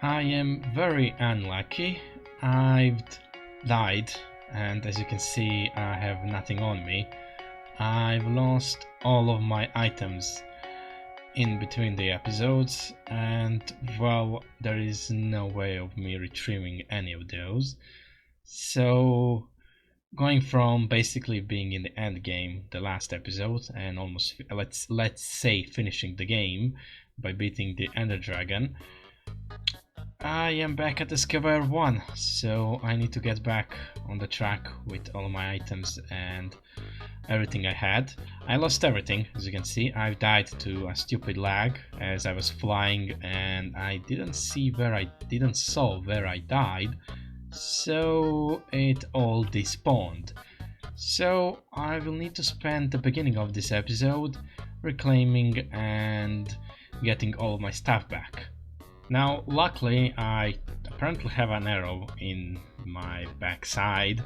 I am very unlucky. I've died, and as you can see, I have nothing on me. I've lost all of my items in between the episodes, and well, there is no way of me retrieving any of those. So going from basically being in the end game, the last episode, and almost let's say finishing the game by beating the Ender Dragon, I am back at the square one, so I need to get back on the track with all my items and everything I had. I lost everything, as you can see. I died to a stupid lag as I was flying, and I didn't saw where I died, so it all despawned. So I will need to spend the beginning of this episode reclaiming and getting all of my stuff back. Now, luckily, I apparently have an arrow in my backside.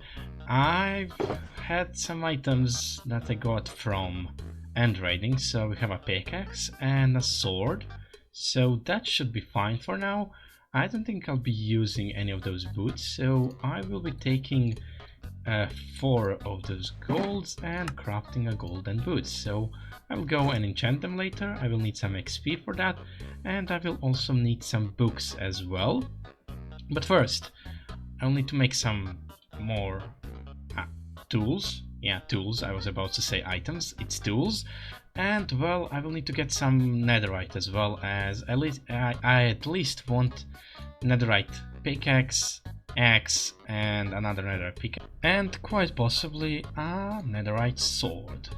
I've had some items that I got from end raiding, so we have a pickaxe and a sword, so that should be fine for now. I don't think I'll be using any of those boots, so I will be taking 4 of those golds and crafting a golden boot. So I will go and enchant them later. I will need some XP for that, and I will also need some books as well. But first, I'll need to make some more tools. Yeah, tools. I was about to say items. It's tools. And well, I will need to get some netherite as well, as at least I at least want netherite pickaxe, axe, and another netherite pickaxe, and quite possibly a netherite sword.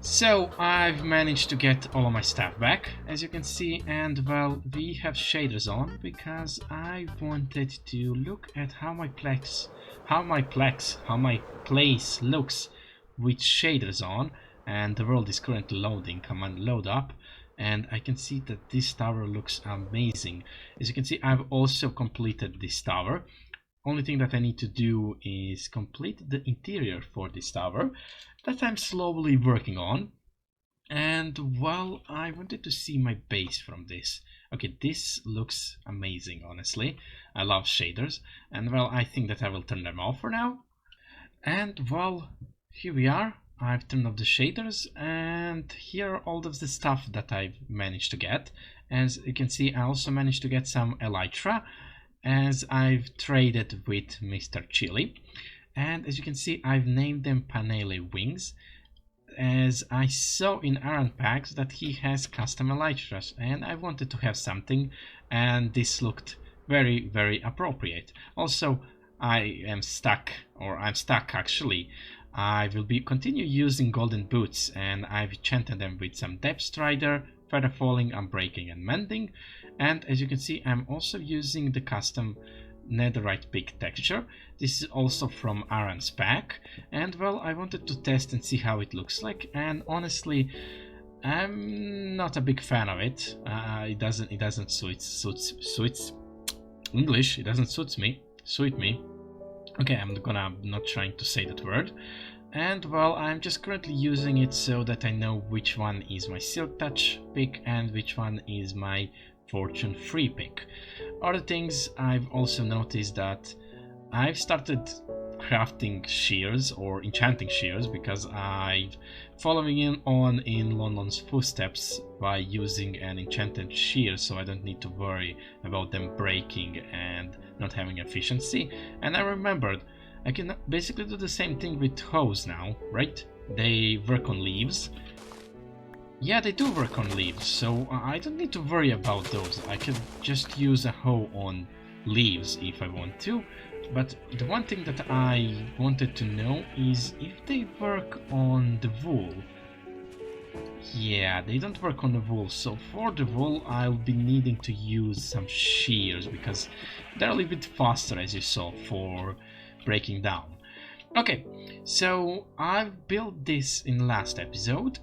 So I've managed to get all of my stuff back, as you can see, and well, we have shaders on because I wanted to look at how my place looks with shaders on, and the world is currently loading. Command load up, and I can see that this tower looks amazing. As you can see, I've also completed this tower. Only thing that I need to do is complete the interior for this tower that I'm slowly working on. And well, I wanted to see my base from this. Okay, this looks amazing, honestly. I love shaders, and well, I think that I will turn them off for now. And well, here we are. I've turned off the shaders, and here are all of the stuff that I've managed to get. As you can see, I also managed to get some elytra, as I've traded with Mr. Chili. And as you can see, I've named them Panilale wings, as I saw in Aaron packs that he has custom elytras, and I wanted to have something, and this looked very, very appropriate. Also, I'm stuck actually. I will be continue using golden boots, and I've enchanted them with some depth strider, feather falling, unbreaking, and mending. And as you can see, I'm also using the custom netherite pick texture. This is also from Aaron's pack, and well, I wanted to test and see how it looks like, and honestly, I'm not a big fan of it. It doesn't suit English. It doesn't suit me. Okay, I'm not trying to say that word. And well, I'm just currently using it so that I know which one is my Silk Touch pick and which one is my Fortune Free pick. Other things, I've also noticed that I've started crafting shears or enchanting shears because I'm following in London's footsteps by using an enchanted shear, so I don't need to worry about them breaking and not having efficiency. And I remembered I can basically do the same thing with hoes now, right? They work on leaves. Yeah, they do work on leaves, so I don't need to worry about those. I can just use a hoe on leaves if I want to. But the one thing that I wanted to know is if they work on the wool. Yeah, they don't work on the wool, so for the wool I'll be needing to use some shears because they're a little bit faster, as you saw, for breaking down. Okay, so I've built this in last episode,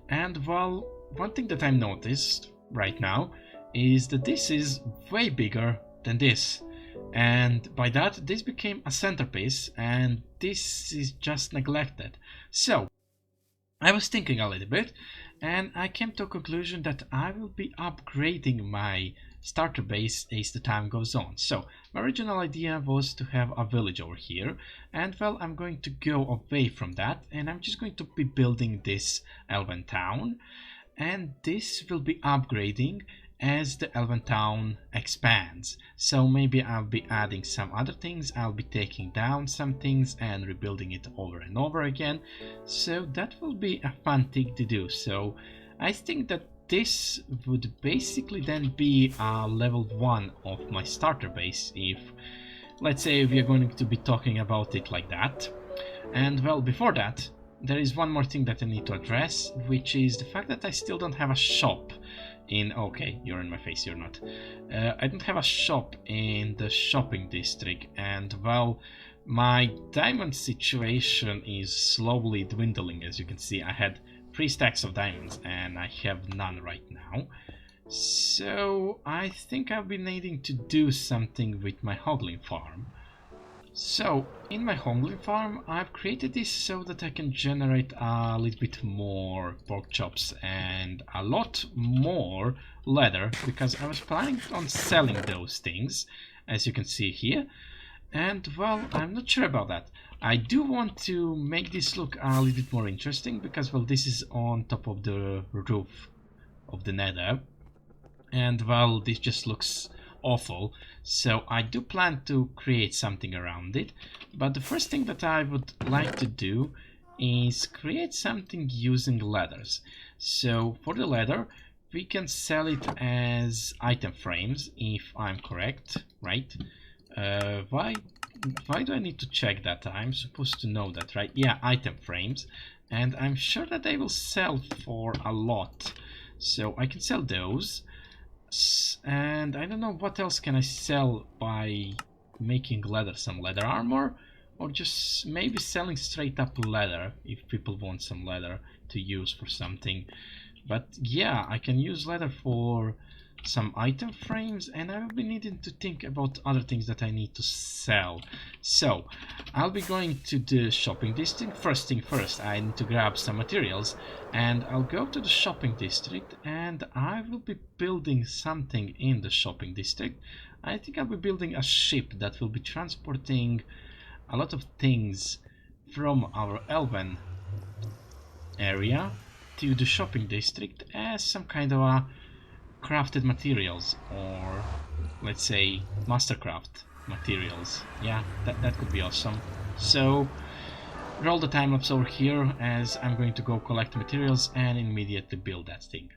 and well, one thing that I noticed right now is that this is way bigger than this. And by that, this became a centerpiece, and this is just neglected. So, I was thinking a little bit, and I came to a conclusion that I will be upgrading my starter base as the time goes on. So, my original idea was to have a village over here, and well, I'm going to go away from that, and I'm just going to be building this Elven town, and this will be upgrading as the Elven town expands. So maybe I'll be adding some other things, I'll be taking down some things and rebuilding it over and over again. So that will be a fun thing to do. So I think that this would basically then be level 1 of my starter base, if let's say we are going to be talking about it like that. And well, before that, there is one more thing that I need to address, which is the fact that I still don't have a shop in... Okay, you're in my face, you're not. I don't have a shop in the shopping district, and well, my diamond situation is slowly dwindling. As you can see, I had 3 stacks of diamonds and I have none right now. So I think I'll be needing to do something with my hoglin farm. So, in my hoglin farm, I've created this so that I can generate a little bit more pork chops and a lot more leather, because I was planning on selling those things, as you can see here. And, well, I'm not sure about that. I do want to make this look a little bit more interesting, because, well, this is on top of the roof of the nether. And, well, this just looks awful, so I do plan to create something around it. But the first thing that I would like to do is create something using leathers. So for the leather, we can sell it as item frames, if I'm correct, right? Why do I need to check that? I'm supposed to know that, right? Yeah, item frames, and I'm sure that they will sell for a lot, so I can sell those. And I don't know what else can I sell by making leather, some leather armor, or just maybe selling straight up leather if people want some leather to use for something. But yeah, I can use leather for some item frames, and I will be needing to think about other things that I need to sell. So I'll be going to the shopping district. First thing first, I need to grab some materials, and I'll go to the shopping district, and I will be building something in the shopping district. I think I'll be building a ship that will be transporting a lot of things from our Elven area to the shopping district as some kind of a crafted materials, or let's say mastercraft materials. Yeah, that could be awesome. So roll the time lapse over here, as I'm going to go collect materials and immediately build that thing.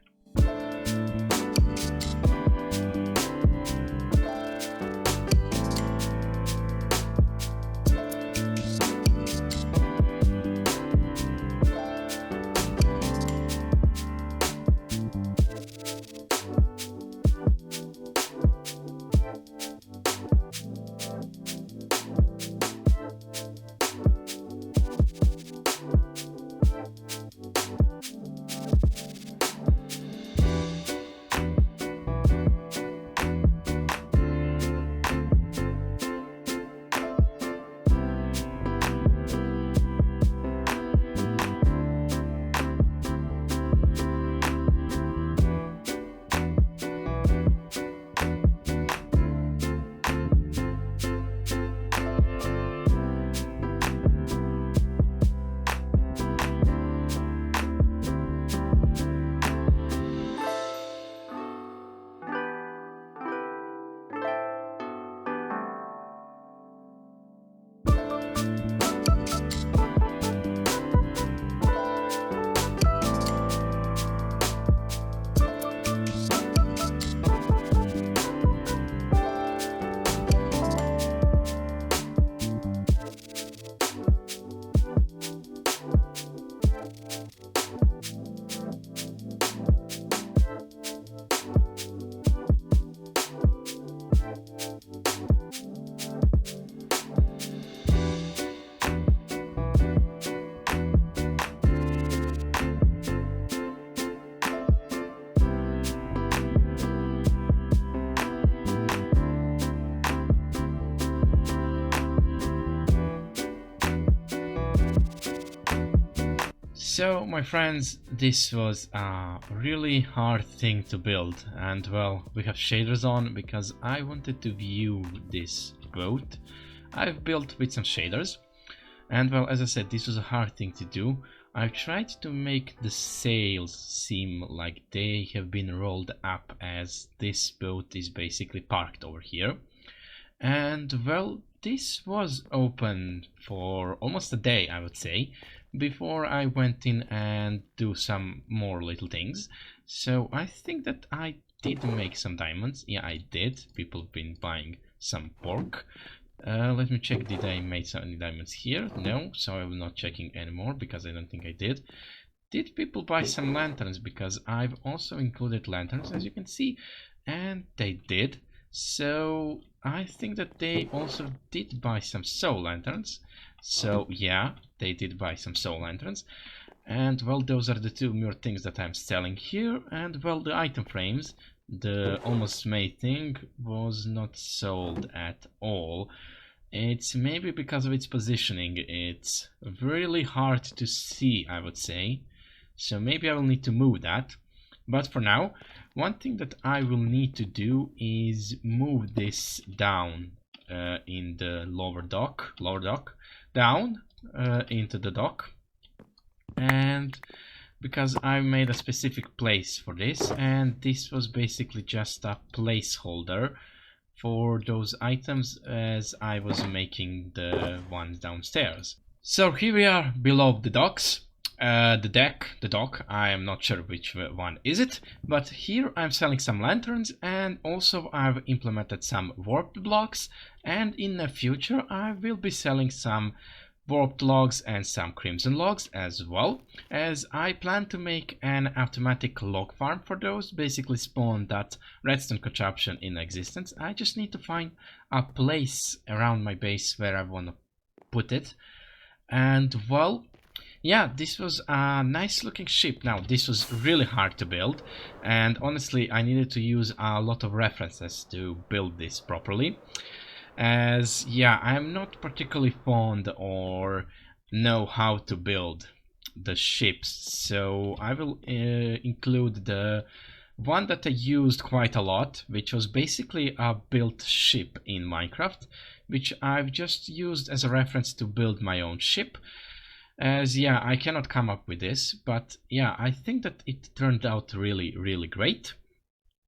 So my friends, this was a really hard thing to build, and well, we have shaders on because I wanted to view this boat. I've built with some shaders, and well, as I said, this was a hard thing to do. I've tried to make the sails seem like they have been rolled up, as this boat is basically parked over here. And well, this was open for almost a day, I would say, before I went in and do some more little things. So I think that I did make some diamonds. Yeah, I did. People have been buying some pork. Let me check, did I make some diamonds here? No, so I'm not checking anymore because I don't think I did. Did people buy some lanterns? Because I've also included lanterns, as you can see, and they did. So I think that they also did buy some soul lanterns. So yeah, they did buy some soul lanterns. And well, those are the two more things that I'm selling here. And well, the item frames, the almost made thing, was not sold at all. It's maybe because of its positioning. It's really hard to see, I would say. So maybe I will need to move that. But for now, one thing that I will need to do is move this down in the lower dock, down into the dock. And because I made a specific place for this, and this was basically just a placeholder for those items as I was making the ones downstairs. So here we are below the docks. The dock, I am not sure which one is it, but here I'm selling some lanterns, and also I've implemented some warped blocks, and in the future I will be selling some warped logs and some crimson logs as well, as I plan to make an automatic log farm for those, basically spawn that redstone contraption in existence. I just need to find a place around my base where I want to put it. And well, yeah, this was a nice looking ship. Now, this was really hard to build, and honestly I needed to use a lot of references to build this properly, as yeah, I'm not particularly fond or know how to build the ships, so I will include the one that I used quite a lot, which was basically a built ship in Minecraft, which I've just used as a reference to build my own ship. As yeah, I cannot come up with this, but yeah, I think that it turned out really great.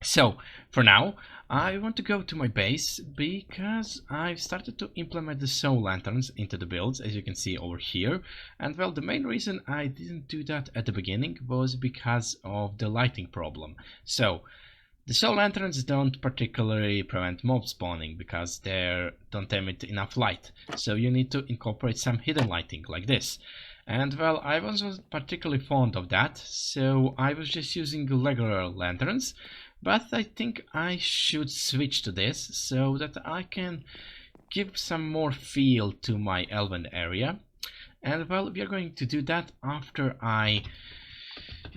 So for now, I want to go to my base because I've started to implement the soul lanterns into the builds, as you can see over here. And well, the main reason I didn't do that at the beginning was because of the lighting problem. So the soul lanterns don't particularly prevent mob spawning because they don't emit enough light. So you need to incorporate some hidden lighting like this. And well, I wasn't particularly fond of that, so I was just using regular lanterns. But I think I should switch to this so that I can give some more feel to my Elven area. And well, we are going to do that after I,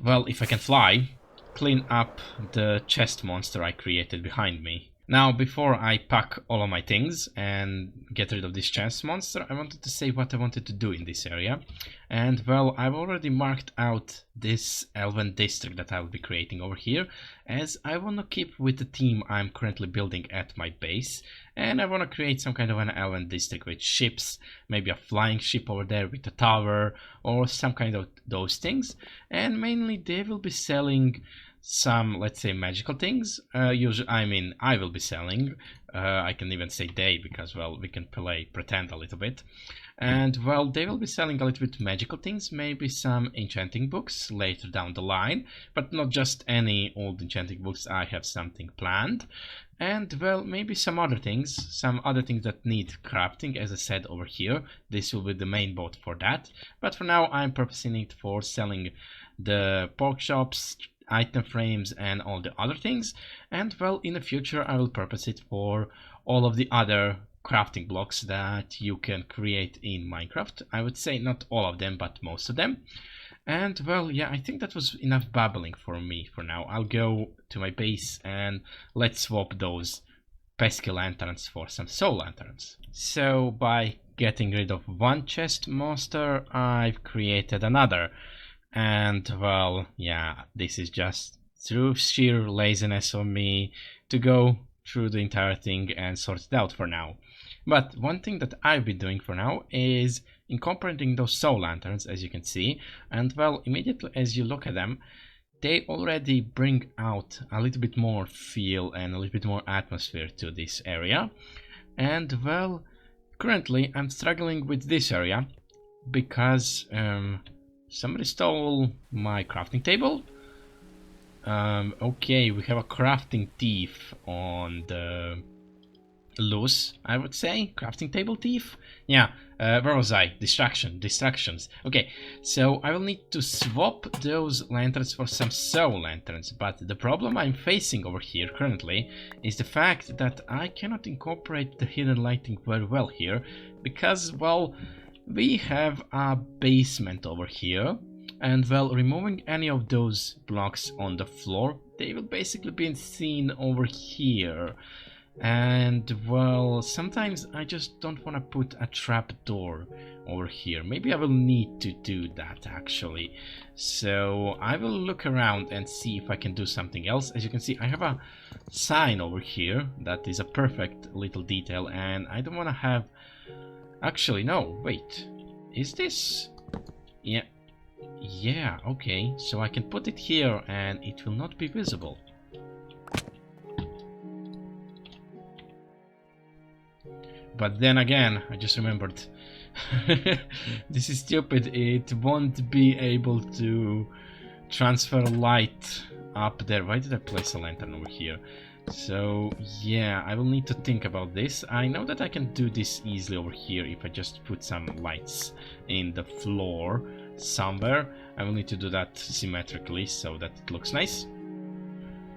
well, if I can fly, clean up the chest monster I created behind me. Now, before I pack all of my things and get rid of this chest monster, I wanted to say what I wanted to do in this area. And well, I've already marked out this Elven district that I will be creating over here, as I want to keep with the theme I'm currently building at my base. And I want to create some kind of an Elven district with ships, maybe a flying ship over there with a tower, or some kind of those things. And mainly they will be selling some, let's say, magical things. Usually, I mean, I will be selling. I can even say they, because well, we can pretend a little bit. And well, they will be selling a little bit magical things, maybe some enchanting books later down the line, but not just any old enchanting books. I have something planned. And well, maybe some other things that need crafting, as I said over here. This will be the main boat for that. But for now, I'm purposing it for selling the pork chops, item frames, and all the other things. And well, in the future I will purpose it for all of the other crafting blocks that you can create in Minecraft. I would say not all of them, but most of them. And well, yeah, I think that was enough babbling for me for now. I'll go to my base and let's swap those pesky lanterns for some soul lanterns. So by getting rid of one chest monster, I've created another. And well, yeah, this is just through sheer laziness of me to go through the entire thing and sort it out for now. But one thing that I've been doing for now is incorporating those soul lanterns, as you can see, and well, immediately as you look at them, they already bring out a little bit more feel and a little bit more atmosphere to this area. And well, currently I'm struggling with this area because somebody stole my crafting table. Okay, we have a crafting thief on the loose, I would say. Crafting table thief? Yeah, where was I? Distractions. Okay, so I will need to swap those lanterns for some soul lanterns, but the problem I'm facing over here currently is the fact that I cannot incorporate the hidden lighting very well here, because, well, we have a basement over here, and well, removing any of those blocks on the floor, they will basically be seen over here. And well, sometimes I just don't want to put a trap door over here. Maybe I will need to do that actually. So I will look around and see if I can do something else. As you can see, I have a sign over here that is a perfect little detail, and I don't want to have... Actually, no, wait. Is this... Yeah, okay. So I can put it here and it will not be visible. But then again, I just remembered, this is stupid, it won't be able to transfer light up there. Why did I place a lantern over here? So yeah, I will need to think about this. I know that I can do this easily over here if I just put some lights in the floor somewhere. I will need to do that symmetrically so that it looks nice.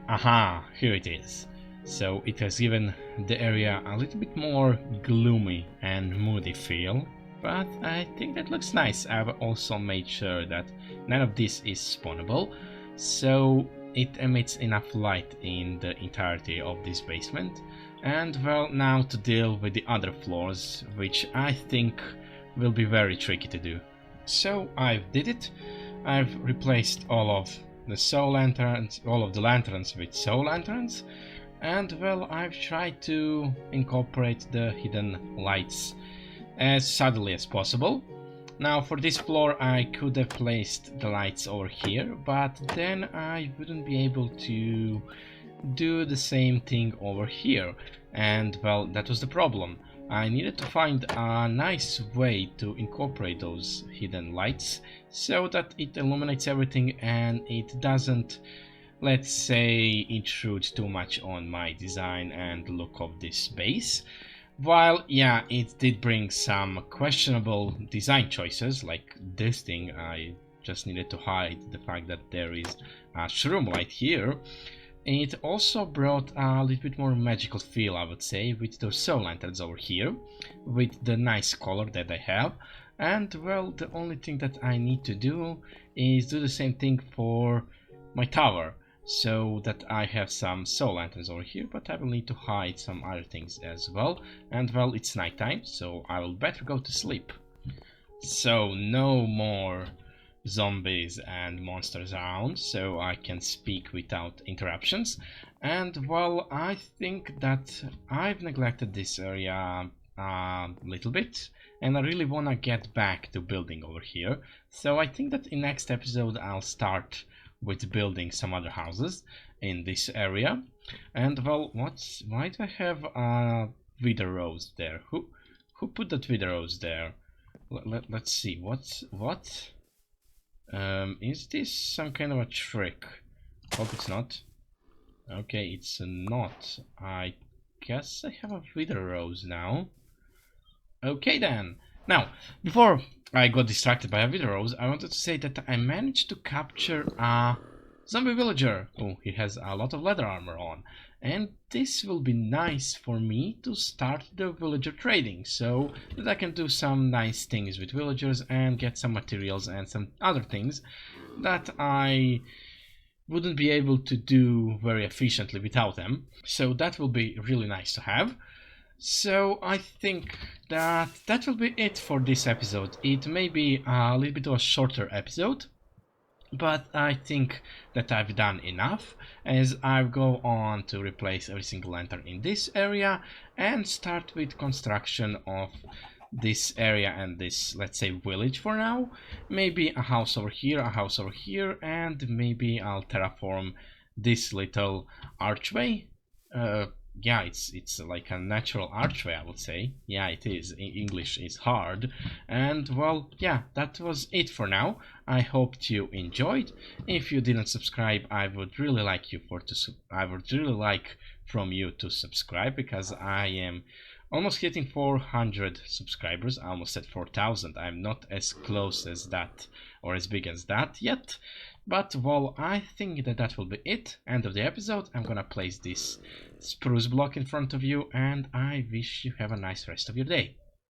Aha, here it is. So it has given the area a little bit more gloomy and moody feel, but I think that looks nice. I've also made sure that none of this is spawnable, so it emits enough light in the entirety of this basement. And well, now to deal with the other floors, which I think will be very tricky to do. So I've did it. I've replaced all of the soul lanterns, all of the lanterns with soul lanterns. And well, I've tried to incorporate the hidden lights as subtly as possible. Now for this floor I could have placed the lights over here, but then I wouldn't be able to do the same thing over here. And well, that was the problem. I needed to find a nice way to incorporate those hidden lights so that it illuminates everything and it doesn't, let's say, intrude too much on my design and look of this base. While yeah, it did bring some questionable design choices, like this thing. I just needed to hide the fact that there is a shroom light here. It also brought a little bit more magical feel, I would say, with those soul lanterns over here, with the nice color that I have. And well, the only thing that I need to do is do the same thing for my tower, so that I have some soul lanterns over here, but I will need to hide some other things as well. And well, it's nighttime, so I will better go to sleep. So no more zombies and monsters around, so I can speak without interruptions. And well, I think that I've neglected this area a little bit, and I really want to get back to building over here. So I think that in next episode I'll start with building some other houses in this area. And well, why do I have a wither rose there? Who put that wither rose there? Let's see. What? Is this some kind of a trick? Hope it's not. Okay, it's not. I guess I have a wither rose now. Okay then. Now, before I got distracted by a wither rose, I wanted to say that I managed to capture a zombie villager. Oh, he has a lot of leather armor on. And this will be nice for me to start the villager trading, so that I can do some nice things with villagers and get some materials and some other things that I wouldn't be able to do very efficiently without them. So that will be really nice to have. So I think that will be it for this episode. It may be a little bit of a shorter episode, But I think that I've done enough, as I go on to replace every single lantern in this area and start with construction of this area and this, let's say, village for now. Maybe a house over here, a house over here, and maybe I'll terraform this little archway. Yeah, it's like a natural archway, I would say. Yeah, it is. English is hard. And well, yeah, that was it for now. I hoped you enjoyed. If you didn't subscribe, I would really like from you to subscribe, because I am almost hitting 400 subscribers. I almost said 4,000. I'm not as close as that or as big as that yet. But well, I think that that will be it. End of the episode. I'm gonna place this spruce block in front of you, and I wish you have a nice rest of your day.